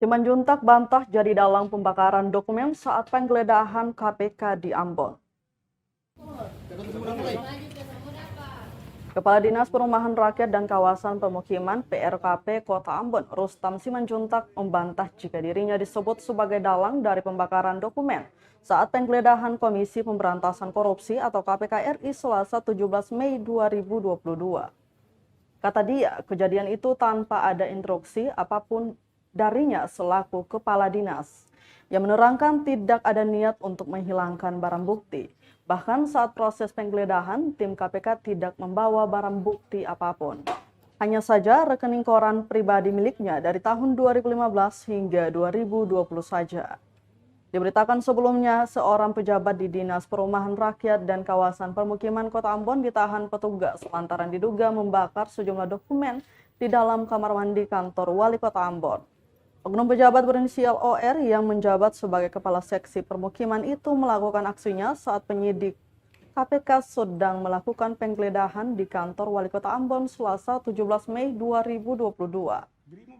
Simanjuntak bantah jadi dalang pembakaran dokumen saat penggeledahan KPK di Ambon. Kepala Dinas Perumahan Rakyat dan Kawasan Pemukiman PRKP Kota Ambon, Rustam Simanjuntak, membantah jika dirinya disebut sebagai dalang dari pembakaran dokumen saat penggeledahan Komisi Pemberantasan Korupsi atau KPK RI Selasa 17 Mei 2022. Kata dia, kejadian itu tanpa ada instruksi apapun darinya selaku kepala dinas. Yang menerangkan tidak ada niat untuk menghilangkan barang bukti. Bahkan saat proses penggeledahan, tim KPK tidak membawa barang bukti apapun. Hanya saja rekening koran pribadi miliknya dari tahun 2015 hingga 2020 saja. Diberitakan sebelumnya, seorang pejabat di Dinas Perumahan Rakyat dan Kawasan Permukiman Kota Ambon ditahan petugas lantaran diduga membakar sejumlah dokumen di dalam kamar mandi kantor Wali Kota Ambon. Oknum pejabat berinisial OR yang menjabat sebagai Kepala Seksi Permukiman itu melakukan aksinya saat penyidik KPK sedang melakukan penggeledahan di kantor Wali Kota Ambon Selasa 17 Mei 2022.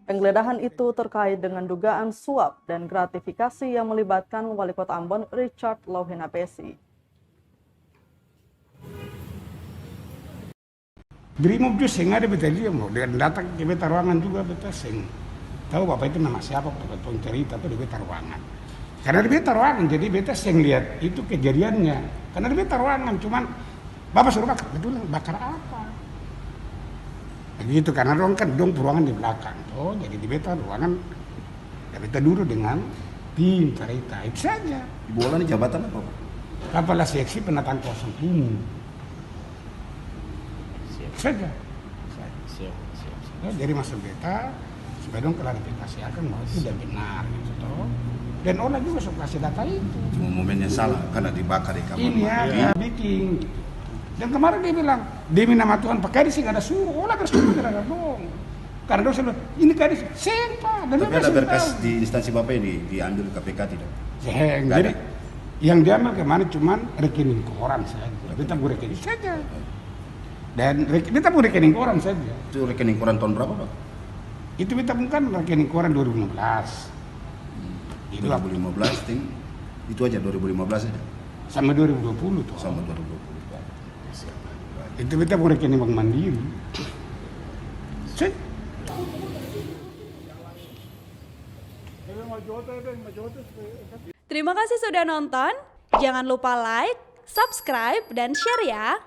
Penggeledahan itu terkait dengan dugaan suap dan gratifikasi yang melibatkan Wali Kota Ambon Richard Louhenapesi. Brimob juga seng ada betul dia mau dan datang ke beta ruangan juga beta seng. Tahu bapak itu nama siapa, bapak cerita atau di beta ruangan. Karena di beta ruangan, jadi beta seng lihat itu kejadiannya. Karena di beta ruangan, cuman bapak suruh bakar, betul bakar apa? Begitu, karena dong kan dong ruangan di belakang. Oh, jadi di beta ruangan, ya beta duduk dengan tim cerita, itu saja. Ibu Ola ini jabatan apa, Pak? Kepala Seksi Penataan Kawasan Umum. Saja. Siap. Jadi masuk beta, supaya dong klarifikasi akan bahwa itu tidak benar gitu toh. Dan Ola juga suka kasih data itu. Cuma momennya salah karena dibakar di kamar Ini ya, bikin. Dan kemarin dia bilang, demi nama Tuhan pakai sih nggak ada suruh. Ola harus suruh tidak ada dong. Karena dong selalu ini kadis sempa. Tapi ada berkas di instansi bapak ini diambil KPK tidak? Seng. Jadi yang diambil kemarin cuman rekening koran saja. Kita mau rekening saja. Dan kita mau rekening koran saja. Itu rekening koran tahun berapa, Pak? Itu kita bukan rekening koran 2015. 2015 ting, itu aja 2015 aja. Sama 2020 tuh. Sama 2020. Itu kita mau rekening Bank Mandiri. Terima kasih sudah nonton. Jangan lupa like, subscribe, dan share ya.